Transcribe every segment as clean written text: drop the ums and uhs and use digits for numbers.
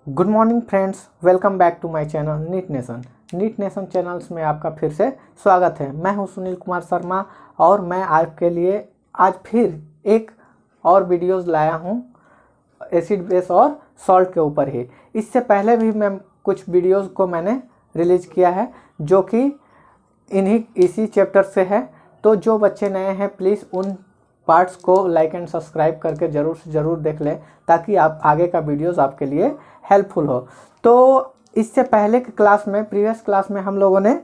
Good morning friends, welcome back to my channel NEET Nation. NEET Nation channels में आपका फिर से स्वागत है। मैं हूं सुनील कुमार शर्मा और मैं आपके लिए आज फिर एक और वीडियोस लाया हूं एसिड बेस और सॉल्ट के ऊपर ही। इससे पहले भी मैं कुछ वीडियोस को मैंने रिलीज किया है जो कि इसी चैप्टर से है। तो जो बच्चे नए हैं प्लीज़ उन पार्ट्स को लाइक एंड सब्सक्राइब करके ज़रूर से ज़रूर देख लें ताकि आप आगे का वीडियोस आपके लिए हेल्पफुल हो। तो इससे पहले के क्लास में, प्रीवियस क्लास में हम लोगों ने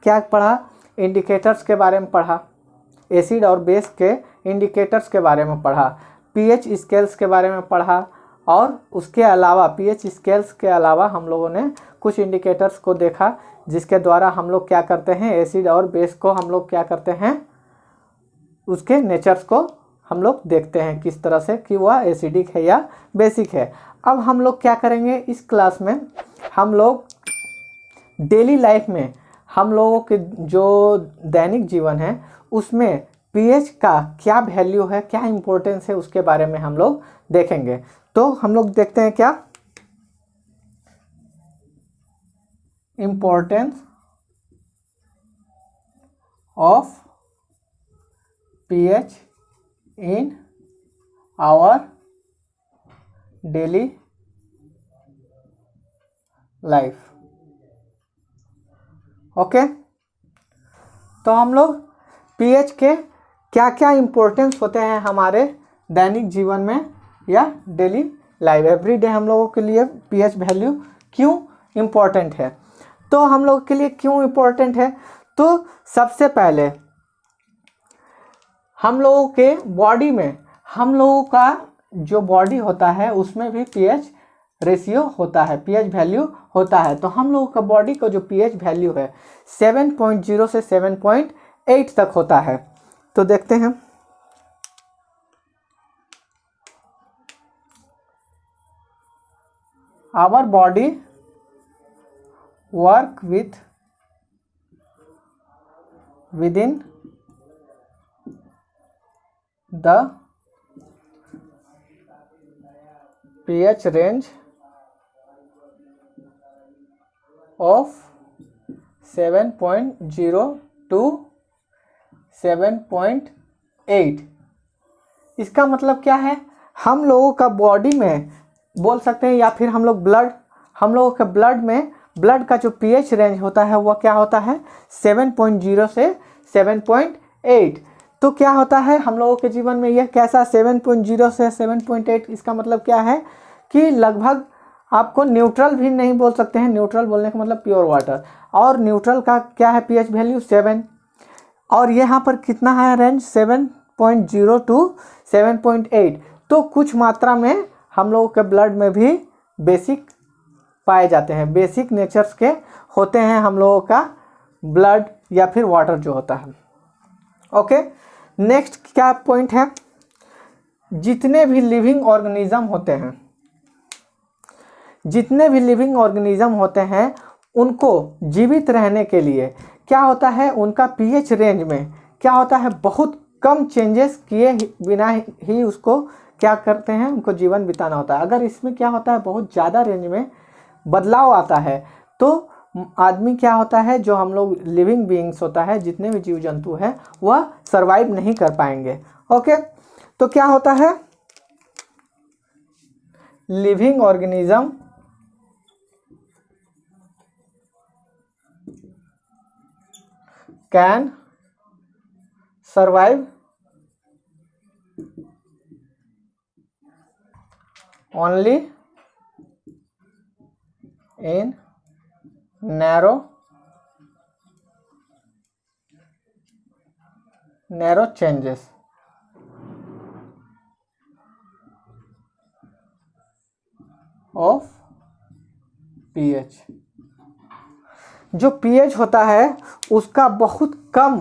क्या पढ़ा? इंडिकेटर्स के बारे में पढ़ा, एसिड और बेस के इंडिकेटर्स के बारे में पढ़ा, पीएच स्केल्स के बारे में पढ़ा और उसके अलावा पीएच स्केल्स के अलावा हम लोगों ने कुछ इंडिकेटर्स को देखा जिसके द्वारा हम लोग क्या करते हैं, एसिड और बेस को हम लोग क्या करते हैं, उसके नेचर्स को हम लोग देखते हैं किस तरह से कि वह एसिडिक है या बेसिक है। अब हम लोग क्या करेंगे इस क्लास में, हम लोग डेली लाइफ में हम लोगों के जो दैनिक जीवन है उसमें पीएच का क्या वैल्यू है, क्या इम्पोर्टेंस है, उसके बारे में हम लोग देखेंगे। तो हम लोग देखते हैं क्या importance of pH in our daily life। Okay, तो हम लोग pH के क्या क्या इम्पोर्टेंस होते हैं हमारे दैनिक जीवन में या डेली लाइफ, एवरीडे हम लोगों के लिए pH वैल्यू क्यों इम्पोर्टेंट है। तो हम लोगों के लिए क्यों इम्पोर्टेंट है, तो सबसे पहले हम लोगों के बॉडी में, हम लोगों का जो बॉडी होता है उसमें भी पीएच रेशियो होता है, पीएच वैल्यू होता है। तो हम लोगों का बॉडी का जो पीएच वैल्यू है 7.0 से 7.8 तक होता है। तो देखते हैं, our body work within the pH range of 7.0 to 7.8। इसका मतलब क्या है, हम लोगों का बॉडी में बोल सकते हैं या फिर हम लोगों के ब्लड में, ब्लड का जो पीएच रेंज होता है वह क्या होता है 7.0 से 7.8। तो क्या होता है हम लोगों के जीवन में यह कैसा 7.0 से 7.8, इसका मतलब क्या है कि लगभग आपको न्यूट्रल भी नहीं बोल सकते हैं, न्यूट्रल बोलने का मतलब प्योर वाटर, और न्यूट्रल का क्या है पीएच वैल्यू 7, और यहाँ पर कितना है रेंज 7.0 टू 7.8। तो कुछ मात्रा में हम लोगों के ब्लड में भी बेसिक पाए जाते हैं, बेसिक नेचर्स के होते हैं हम लोगों का ब्लड या फिर वाटर जो होता है। ओके, नेक्स्ट क्या पॉइंट है, जितने भी लिविंग ऑर्गेनिज्म होते हैं उनको जीवित रहने के लिए क्या होता है, उनका पीएच रेंज में क्या होता है, बहुत कम चेंजेस किए बिना ही उसको क्या करते हैं, उनको जीवन बिताना होता है। अगर इसमें क्या होता है बहुत ज़्यादा रेंज में बदलाव आता है तो आदमी क्या होता है, जो हम लोग लिविंग बीइंग्स होता है, जितने भी जीव जंतु है वह सरवाइव नहीं कर पाएंगे। ओके, तो क्या होता है, living organism can survive only in narrow changes of pH। जो pH होता है उसका बहुत कम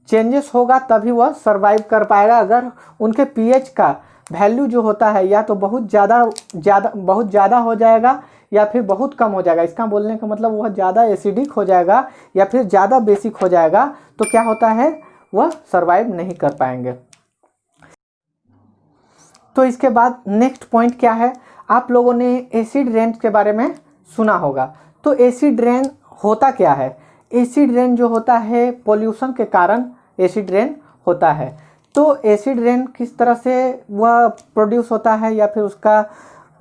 चेंजेस होगा तभी वह सरवाइव कर पाएगा। अगर उनके pH का वैल्यू जो होता है या तो बहुत ज़्यादा हो जाएगा या फिर बहुत कम हो जाएगा। इसका बोलने का मतलब वह ज़्यादा एसिडिक हो जाएगा या फिर ज़्यादा बेसिक हो जाएगा, तो क्या होता है, वह सर्वाइव नहीं कर पाएंगे। तो इसके बाद नेक्स्ट पॉइंट क्या है, आप लोगों ने एसिड रेन के बारे में सुना होगा। तो एसिड रेन होता क्या है? एसिड रेन जो होता है पोल्यूशन के कारण एसिड रेन होता है। तो एसिड रेन किस तरह से वह प्रोड्यूस होता है या फिर उसका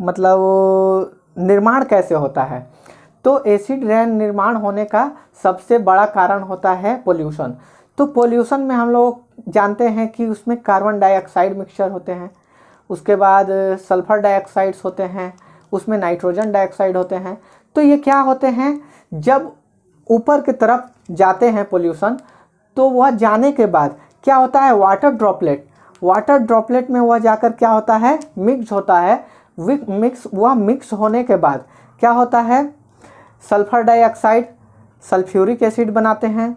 मतलब निर्माण कैसे होता है? तो एसिड रेन निर्माण होने का सबसे बड़ा कारण होता है पोल्यूशन। तो पोल्यूशन में हम लोग जानते हैं कि उसमें कार्बन डाइऑक्साइड मिक्सचर होते हैं, उसके बाद सल्फर डाइऑक्साइड्स होते हैं, उसमें नाइट्रोजन डाइऑक्साइड होते हैं। तो ये क्या होते हैं, जब ऊपर की तरफ जाते हैं पोल्यूशन, तो वह जाने के बाद क्या होता है, वाटर ड्रॉपलेट में वह जाकर क्या होता है, मिक्स होता है। मिक्स होने के बाद क्या होता है, सल्फर डाइऑक्साइड सल्फ्यूरिक एसिड बनाते हैं।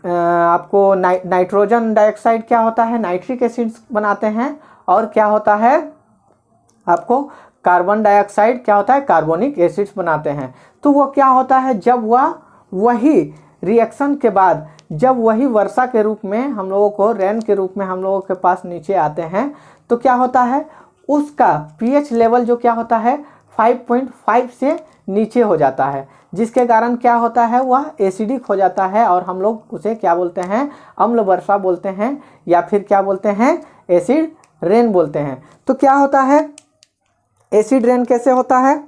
आपको नाइट्रोजन डाइऑक्साइड क्या होता है, नाइट्रिक एसिड बनाते हैं। और क्या होता है, आपको कार्बन डाइऑक्साइड क्या होता है, कार्बोनिक एसिड्स बनाते हैं। तो वो क्या होता है, जब वही रिएक्शन के बाद जब वही वर्षा के रूप में हम लोगों को, रेन के रूप में हम लोगों के पास नीचे आते हैं, तो क्या होता है, उसका पीएच लेवल जो क्या होता है 5.5 से नीचे हो जाता है, जिसके कारण क्या होता है, वह एसिडिक हो जाता है और हम लोग उसे क्या बोलते हैं, अम्ल वर्षा बोलते हैं या फिर क्या बोलते हैं, एसिड रेन बोलते हैं। तो क्या होता है, एसिड रेन कैसे होता है,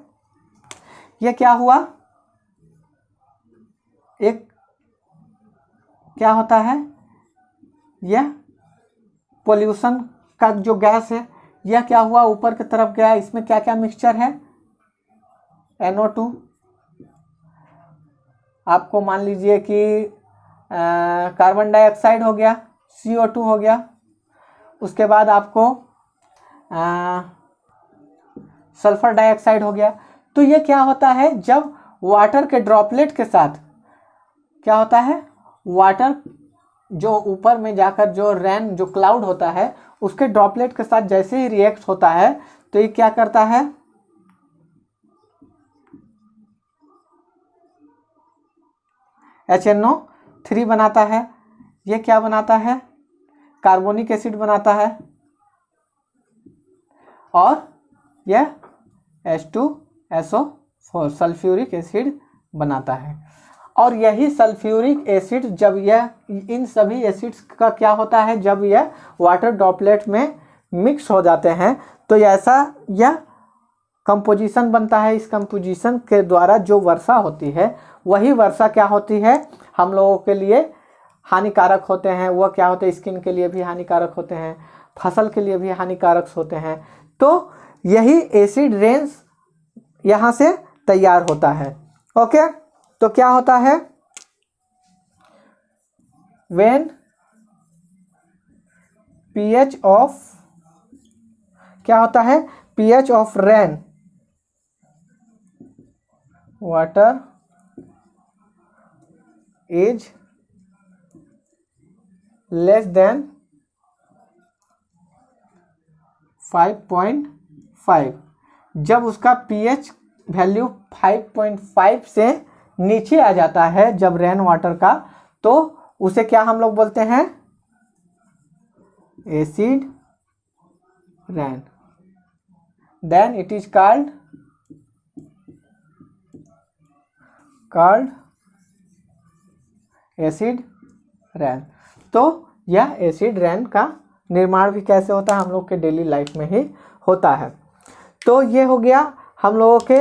यह क्या हुआ, एक क्या होता है, यह पोल्यूशन का जो गैस है, यह क्या हुआ, ऊपर की तरफ गया। इसमें क्या क्या मिक्सचर है, NO2, आपको मान लीजिए कि कार्बन डाइऑक्साइड हो गया, CO2 हो गया, उसके बाद आपको सल्फर डाइऑक्साइड हो गया। तो ये क्या होता है, जब वाटर के ड्रॉपलेट के साथ क्या होता है, वाटर जो ऊपर में जाकर जो रेन जो क्लाउड होता है उसके ड्रॉपलेट के साथ जैसे ही रिएक्ट होता है, तो ये क्या करता है, HNO3 बनाता है। ये क्या बनाता है, कार्बोनिक एसिड बनाता है और यह H2SO4 सल्फ्यूरिक एसिड बनाता है। और यही सल्फ्यूरिक एसिड जब यह इन सभी एसिड्स का क्या होता है, जब यह वाटर ड्रॉपलेट में मिक्स हो जाते हैं, तो ऐसा यह कंपोजिशन बनता है। इस कंपोजिशन के द्वारा जो वर्षा होती है, वही वर्षा क्या होती है, हम लोगों के लिए हानिकारक होते हैं। वह क्या होते हैं, स्किन के लिए भी हानिकारक होते हैं, फसल के लिए भी हानिकारक होते हैं। तो यही एसिड रेन्स यहाँ से तैयार होता है। ओके, तो क्या होता है, व्हेन pH ऑफ क्या होता है, pH of rain water is less than 5.5, जब उसका pH वैल्यू 5.5 से नीचे आ जाता है जब रेन वाटर का, तो उसे क्या हम लोग बोलते हैं, acid rain. Then it is called acid rain. तो यह एसिड रेन का निर्माण भी कैसे होता है, हम लोग के डेली लाइफ में ही होता है। तो ये हो गया हम लोगों के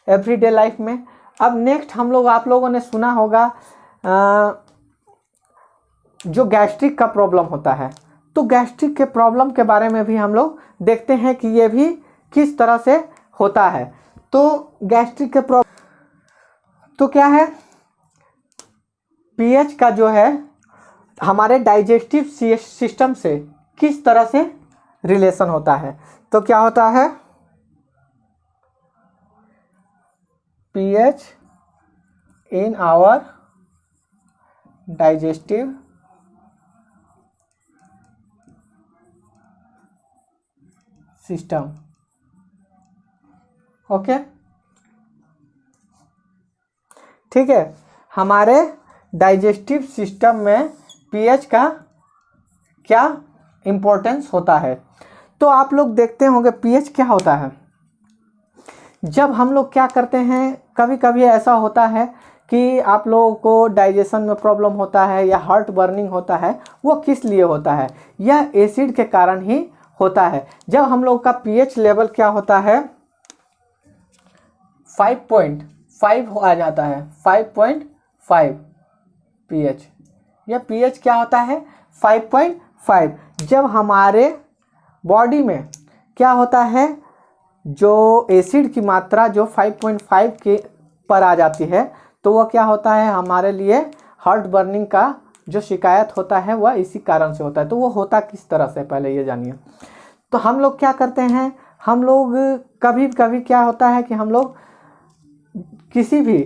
एवरीडे लाइफ में। अब नेक्स्ट हम लोग, आप लोगों ने सुना होगा जो गैस्ट्रिक का प्रॉब्लम होता है। तो गैस्ट्रिक के प्रॉब्लम के बारे में भी हम लोग देखते हैं कि ये भी किस तरह से होता है। तो गैस्ट्रिक के प्रॉब्लम तो क्या है, पीएच का जो है हमारे डाइजेस्टिव सिस्टम से किस तरह से रिलेशन होता है। तो क्या होता है, pH in our digestive system। Okay, ठीक है। हमारे डाइजेस्टिव सिस्टम में पीएच का क्या इम्पोर्टेंस होता है, तो आप लोग देखते होंगे पीएच क्या होता है। जब हम लोग क्या करते हैं, कभी कभी ऐसा होता है कि आप लोगों को डाइजेशन में प्रॉब्लम होता है या हार्ट बर्निंग होता है, वो किस लिए होता है? यह एसिड के कारण ही होता है। जब हम लोग का पीएच लेवल क्या होता है 5.5 आ जाता है, 5.5 पीएच, यह पीएच क्या होता है 5.5। जब हमारे बॉडी में क्या होता है, जो एसिड की मात्रा जो 5.5 के पर आ जाती है, तो वह क्या होता है हमारे लिए हार्ट बर्निंग का जो शिकायत होता है वह इसी कारण से होता है। तो वो होता किस तरह से, पहले ये जानिए। तो हम लोग क्या करते हैं, हम लोग कभी कभी क्या होता है कि हम लोग किसी भी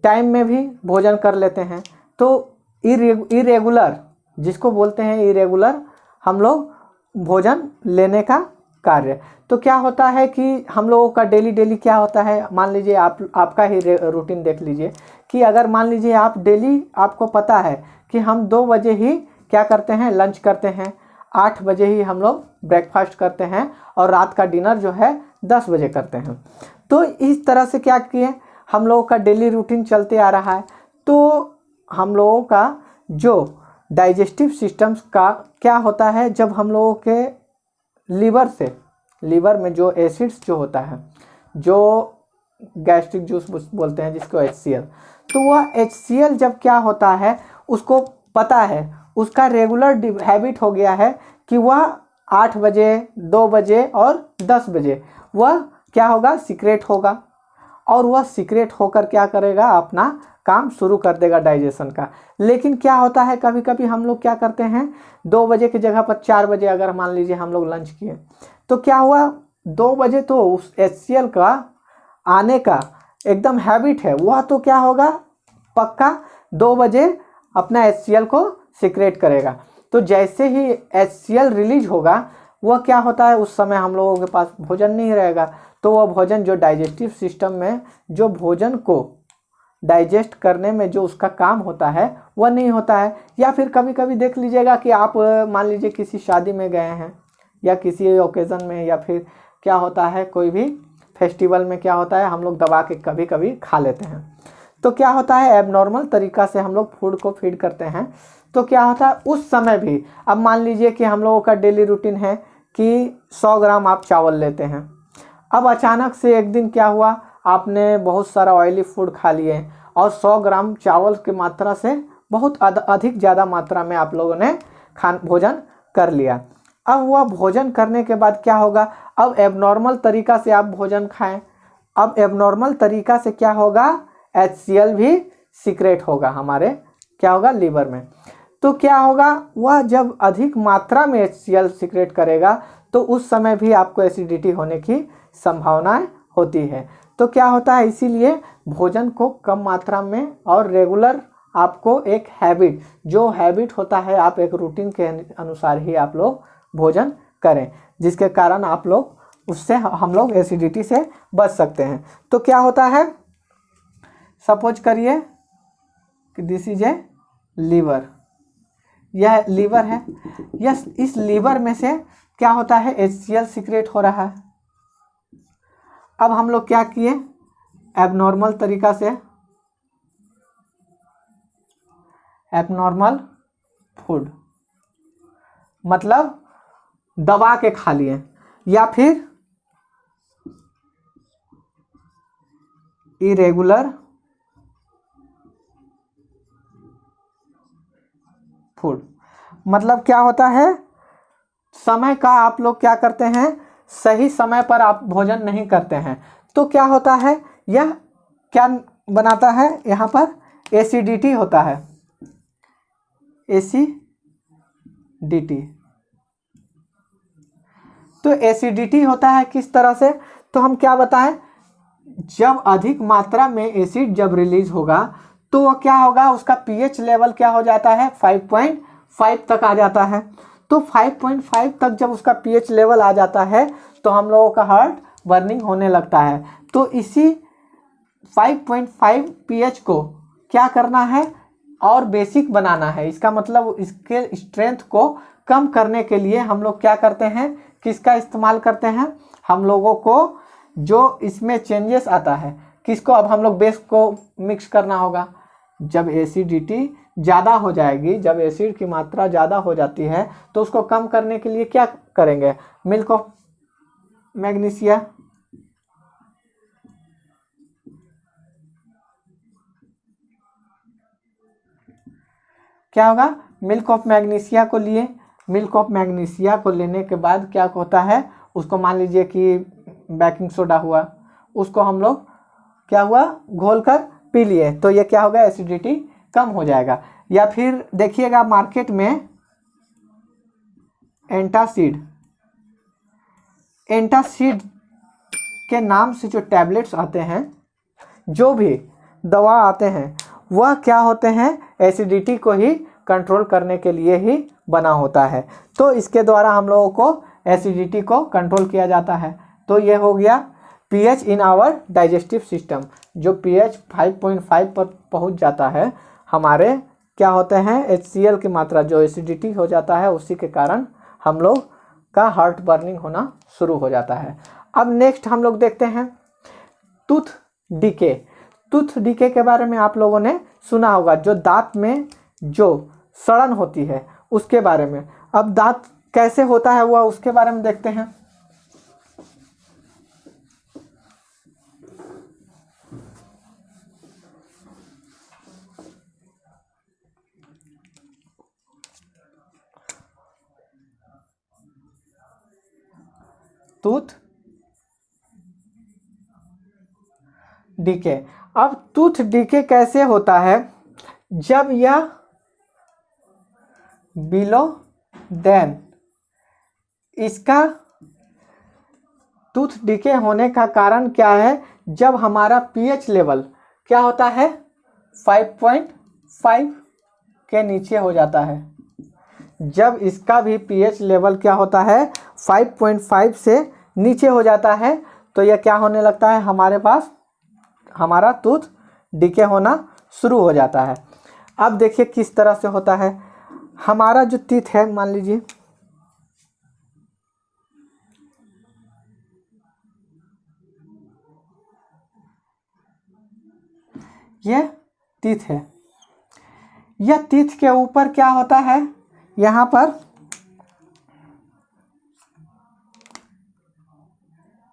टाइम में भी भोजन कर लेते हैं, तो इरेगुलर, जिसको बोलते हैं इरेगुलर, हम लोग भोजन लेने का कार्य। तो क्या होता है कि हम लोगों का डेली क्या होता है, मान लीजिए आपका ही रूटीन देख लीजिए कि अगर मान लीजिए आप डेली, आपको पता है कि हम 2 बजे ही क्या करते हैं, लंच करते हैं, 8 बजे ही हम लोग ब्रेकफास्ट करते हैं और रात का डिनर जो है 10 बजे करते हैं। तो इस तरह से क्या किए, हम लोगों का डेली रूटीन चलते आ रहा है। तो हम लोगों का जो डाइजेस्टिव सिस्टम्स का क्या होता है, जब हम लोगों के लीवर में जो एसिड्स जो होता है, जो गैस्ट्रिक जूस बोलते हैं जिसको HCl, तो वह HCl जब क्या होता है, उसको पता है, उसका रेगुलर हैबिट हो गया है कि वह 8 बजे, 2 बजे और 10 बजे वह क्या होगा, सीक्रेट होगा, और वह सीक्रेट होकर क्या करेगा, अपना काम शुरू कर देगा डाइजेशन का। लेकिन क्या होता है, कभी कभी हम लोग क्या करते हैं, 2 बजे की जगह पर 4 बजे अगर मान लीजिए हम लोग लंच किए, तो क्या हुआ, 2 बजे तो उस HCl का आने का एकदम हैबिट है, वह तो क्या होगा, पक्का 2 बजे अपना HCl को सीक्रेट करेगा। तो जैसे ही HCl रिलीज होगा, वह क्या होता है, उस समय हम लोगों के पास भोजन नहीं रहेगा। तो वह भोजन जो डाइजेस्टिव सिस्टम में जो भोजन को डाइजेस्ट करने में जो उसका काम होता है वह नहीं होता है। या फिर कभी कभी देख लीजिएगा कि आप मान लीजिए किसी शादी में गए हैं या किसी ओकेज़न में, या फिर क्या होता है कोई भी फेस्टिवल में क्या होता है, हम लोग दबा के कभी कभी खा लेते हैं। तो क्या होता है, एबनॉर्मल तरीक़ा से हम लोग फूड को फीड करते हैं। तो क्या होता है उस समय भी, अब मान लीजिए कि हम लोगों का डेली रूटीन है कि 100 ग्राम आप चावल लेते हैं। अब अचानक से एक दिन क्या हुआ, आपने बहुत सारा ऑयली फूड खा लिए और 100 ग्राम चावल की मात्रा से बहुत अधिक ज़्यादा मात्रा में आप लोगों ने भोजन कर लिया। अब वह भोजन करने के बाद क्या होगा, अब एबनॉर्मल तरीक़ा से आप भोजन खाएं। अब एबनॉर्मल तरीक़ा से क्या होगा, HCl भी सीक्रेट होगा हमारे, क्या होगा, लीवर में। तो क्या होगा, वह जब अधिक मात्रा में HCl सीक्रेट करेगा, तो उस समय भी आपको एसिडिटी होने की संभावनाएं होती है। तो क्या होता है, इसीलिए भोजन को कम मात्रा में और रेगुलर, आपको एक हैबिट, जो हैबिट होता है, आप एक रूटीन के अनुसार ही आप लोग भोजन करें, जिसके कारण आप लोग उससे, हम लोग एसिडिटी से बच सकते हैं। तो क्या होता है, सपोज करिए कि दिस इज ए लीवर, यह लीवर है, यस, इस लीवर में से क्या होता है, HCl सीक्रेट हो रहा है। अब हम लोग क्या किए, एबनॉर्मल तरीक़ा से, एबनॉर्मल फूड मतलब दबा के खा लिए, या फिर इरेगुलर फूड, मतलब क्या होता है, समय का आप लोग क्या करते हैं, सही समय पर आप भोजन नहीं करते हैं। तो क्या होता है, यह क्या बनाता है, यहाँ पर एसिडिटी होता है, एसिडिटी। तो एसिडिटी होता है किस तरह से, तो हम क्या बताएं, जब अधिक मात्रा में एसिड जब रिलीज होगा, तो वह क्या होगा, उसका पीएच लेवल क्या हो जाता है, 5.5 तक आ जाता है। तो 5.5 तक जब उसका पीएच लेवल आ जाता है, तो हम लोगों का हार्ट बर्निंग होने लगता है। तो इसी 5.5 पीएच को क्या करना है और बेसिक बनाना है। इसका मतलब इसके स्ट्रेंथ को कम करने के लिए हम लोग क्या करते हैं, किसका इस्तेमाल करते हैं, हम लोगों को जो इसमें चेंजेस आता है किसको, अब हम लोग बेस को मिक्स करना होगा। जब एसिडिटी ज़्यादा हो जाएगी, जब एसिड की मात्रा ज़्यादा हो जाती है तो उसको कम करने के लिए क्या करेंगे, मिल्क ऑफ मैग्नीशिया, क्या होगा, मिल्क ऑफ मैग्नीशिया को लिए। मिल्क ऑफ मैग्नीशिया को लेने के बाद क्या होता है, उसको मान लीजिए कि बेकिंग सोडा हुआ, उसको हम लोग क्या हुआ, घोल कर पी लिए, तो ये क्या होगा, एसिडिटी कम हो जाएगा। या फिर देखिएगा मार्केट में एंटासिड, एंटासिड के नाम से जो टैबलेट्स आते हैं, जो भी दवा आते हैं, वह क्या होते हैं, एसिडिटी को ही कंट्रोल करने के लिए ही बना होता है। तो इसके द्वारा हम लोगों को एसिडिटी को कंट्रोल किया जाता है। तो ये हो गया pH in our digestive system. जो पीएच 5.5 पर पहुंच जाता है, हमारे क्या होते हैं, HCl की मात्रा जो एसिडिटी हो जाता है, उसी के कारण हम लोग का हार्ट बर्निंग होना शुरू हो जाता है। अब नेक्स्ट हम लोग देखते हैं टूथ डीके। टूथ डीके के बारे में आप लोगों ने सुना होगा, जो दांत में जो सड़न होती है उसके बारे में। अब दांत कैसे होता है वह उसके बारे में देखते हैं। Tooth decay. अब टूथ डीके कैसे होता है, जब यह बिलो देन, इसका टूथ डीके होने का कारण क्या है, जब हमारा पीएच लेवल क्या होता है, 5.5 के नीचे हो जाता है। जब इसका भी पीएच लेवल क्या होता है, 5.5 से नीचे हो जाता है, तो यह क्या होने लगता है, हमारे पास हमारा टूथ डीके होना शुरू हो जाता है। अब देखिए किस तरह से होता है। हमारा जो टीथ है, मान लीजिए ये टीथ है, यह टीथ के ऊपर क्या होता है, यहाँ पर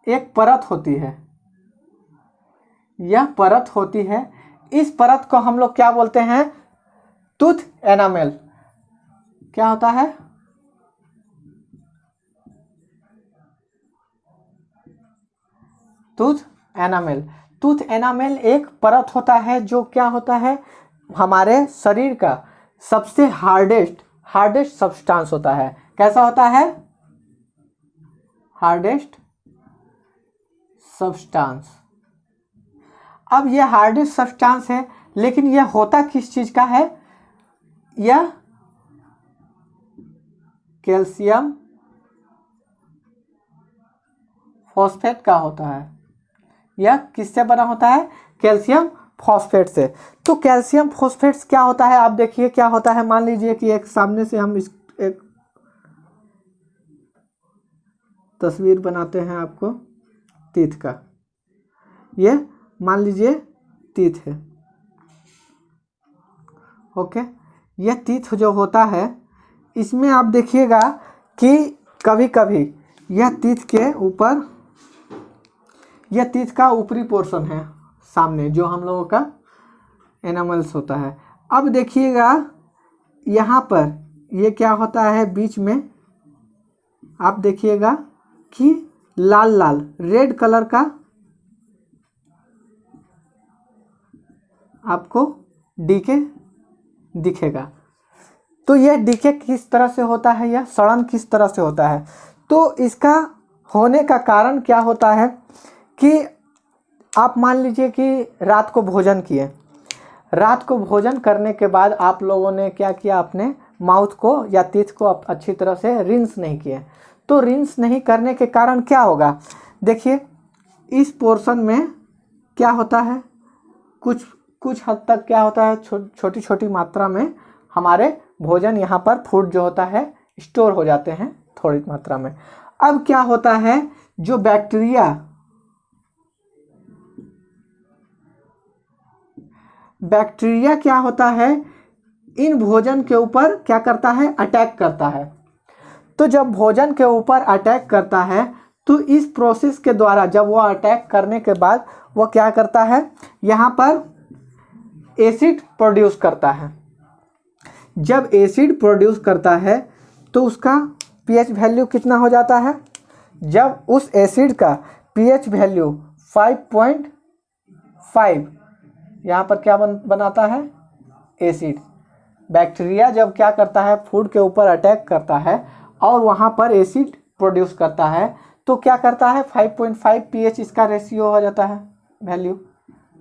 एक परत होती है, यह परत होती है। इस परत को हम लोग क्या बोलते हैं, टूथ एनामेल। क्या होता है, टूथ एनामेल। टूथ एनामेल एक परत होता है जो क्या होता है, हमारे शरीर का सबसे हार्डेस्ट सब्सटेंस होता है। कैसा होता है, हार्डेस्ट सब्सटेंस। अब यह हार्डेस्ट सब्सटेंस है, लेकिन यह होता किस चीज का है, यह कैल्शियम फॉस्फेट का होता है। यह किससे बना होता है, कैल्शियम फॉस्फेट से। तो कैल्शियम फॉस्फेट्स क्या होता है, आप देखिए क्या होता है। मान लीजिए कि एक सामने से हम एक तस्वीर बनाते हैं आपको टीथ का। ये मान लीजिए टीथ है, ओके। यह टीथ जो होता है, इसमें आप देखिएगा कि कभी कभी यह टीथ के ऊपर, यह टीथ का ऊपरी पोर्शन है सामने, जो हम लोगों का एनामल्स होता है। अब देखिएगा यहाँ पर ये क्या होता है, बीच में आप देखिएगा कि लाल लाल रेड कलर का आपको डीके दिखेगा। तो यह डीके किस तरह से होता है, यह सड़न किस तरह से होता है। तो इसका होने का कारण क्या होता है कि आप मान लीजिए कि रात को भोजन किए, रात को भोजन करने के बाद आप लोगों ने क्या किया, अपने माउथ को या टीथ को अच्छी तरह से रिंस नहीं किए। तो रिंस नहीं करने के कारण क्या होगा, देखिए इस पोर्शन में क्या होता है, कुछ हद तक क्या होता है, छोटी छोटी मात्रा में हमारे भोजन यहाँ पर फूड जो होता है स्टोर हो जाते हैं थोड़ी मात्रा में। अब क्या होता है, जो बैक्टीरिया क्या होता है, इन भोजन के ऊपर क्या करता है, अटैक करता है। तो जब भोजन के ऊपर अटैक करता है तो इस प्रोसेस के द्वारा जब वो अटैक करने के बाद वो क्या करता है, यहाँ पर एसिड प्रोड्यूस करता है। जब एसिड प्रोड्यूस करता है तो उसका पीएच वैल्यू कितना हो जाता है, जब उस एसिड का पीएच वैल्यू 5.5 यहाँ पर क्या बनाता है, एसिड। बैक्टीरिया जब क्या करता है, फूड के ऊपर अटैक करता है और वहाँ पर एसिड प्रोड्यूस करता है, तो क्या करता है 5.5 पीएच इसका रेशियो हो जाता है, वैल्यू,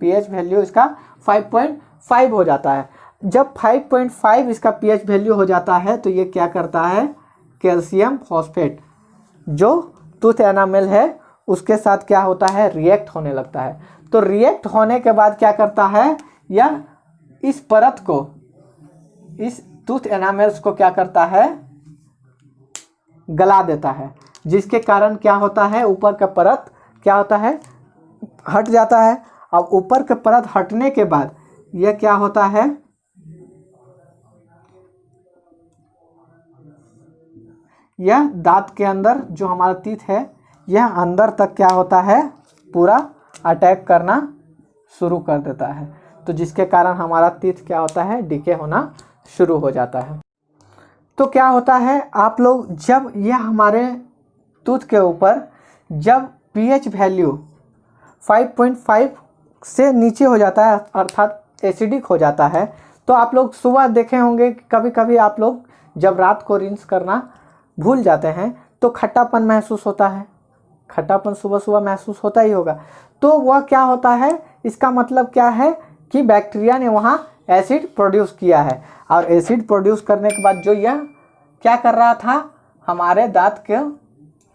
पीएच वैल्यू इसका 5.5 हो जाता है। जब 5.5 इसका पीएच वैल्यू हो जाता है तो ये क्या करता है, कैल्शियम फॉस्फेट जो टूथ एनामेल है उसके साथ क्या होता है, रिएक्ट होने लगता है। तो रिएक्ट होने के बाद क्या करता है, यह इस परत को, इस टूथ एनामेल्स को क्या करता है, गला देता है, जिसके कारण क्या होता है, ऊपर का परत क्या होता है, हट जाता है। अब ऊपर का परत हटने के बाद यह क्या होता है, यह दांत के अंदर जो हमारा टीथ है यह अंदर तक क्या होता है, पूरा अटैक करना शुरू कर देता है। तो जिसके कारण हमारा टीथ क्या होता है, डिके होना शुरू हो जाता है। तो क्या होता है, आप लोग जब यह हमारे टूथ के ऊपर जब पीएच वैल्यू 5.5 से नीचे हो जाता है अर्थात एसिडिक हो जाता है, तो आप लोग सुबह देखे होंगे कभी कभी आप लोग जब रात को रिंस करना भूल जाते हैं तो खट्टापन महसूस होता है, खट्टापन सुबह सुबह महसूस होता ही होगा। तो वह क्या होता है, इसका मतलब क्या है कि बैक्टीरिया ने वहाँ एसिड प्रोड्यूस किया है और एसिड प्रोड्यूस करने के बाद जो यह क्या कर रहा था, हमारे दांत को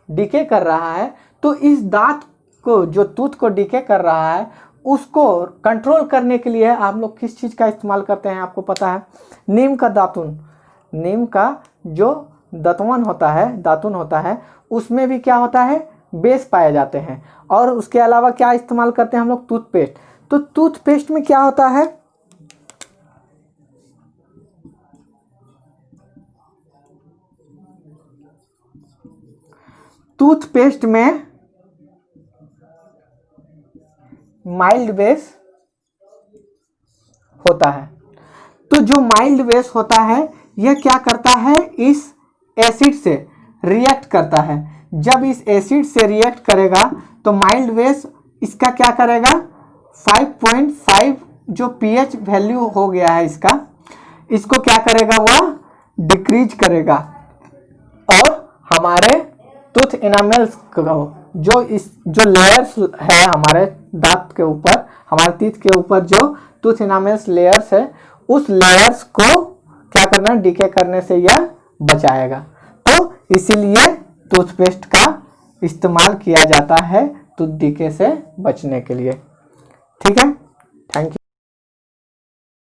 डिके कर रहा है। तो इस दांत को, जो टूथ को डिके कर रहा है, उसको कंट्रोल करने के लिए आप लोग किस चीज़ का इस्तेमाल करते हैं, आपको पता है, नीम का दातुन, नीम का जो दातुन होता है उसमें भी क्या होता है, बेस पाए जाते हैं। और उसके अलावा क्या इस्तेमाल करते हैं हम लोग, टूथपेस्ट। तो टूथपेस्ट में क्या होता है, टूथपेस्ट में माइल्ड बेस होता है। तो जो माइल्ड बेस होता है यह क्या करता है, इस एसिड से रिएक्ट करता है। जब इस एसिड से रिएक्ट करेगा तो माइल्ड बेस इसका क्या करेगा, 5.5 जो पीएच वैल्यू हो गया है इसका, इसको क्या करेगा, वह डिक्रीज करेगा और हमारे टूथ एनामेल्स को, जो लेयर्स है हमारे दांत के ऊपर, हमारे टीथ के ऊपर जो टूथ एनामेल्स लेयर्स है, उस लेयर्स को क्या करना, डिके करने से यह बचाएगा। तो इसीलिए टूथपेस्ट का इस्तेमाल किया जाता है टूथ डिके से बचने के लिए। ठीक है, थैंक यू।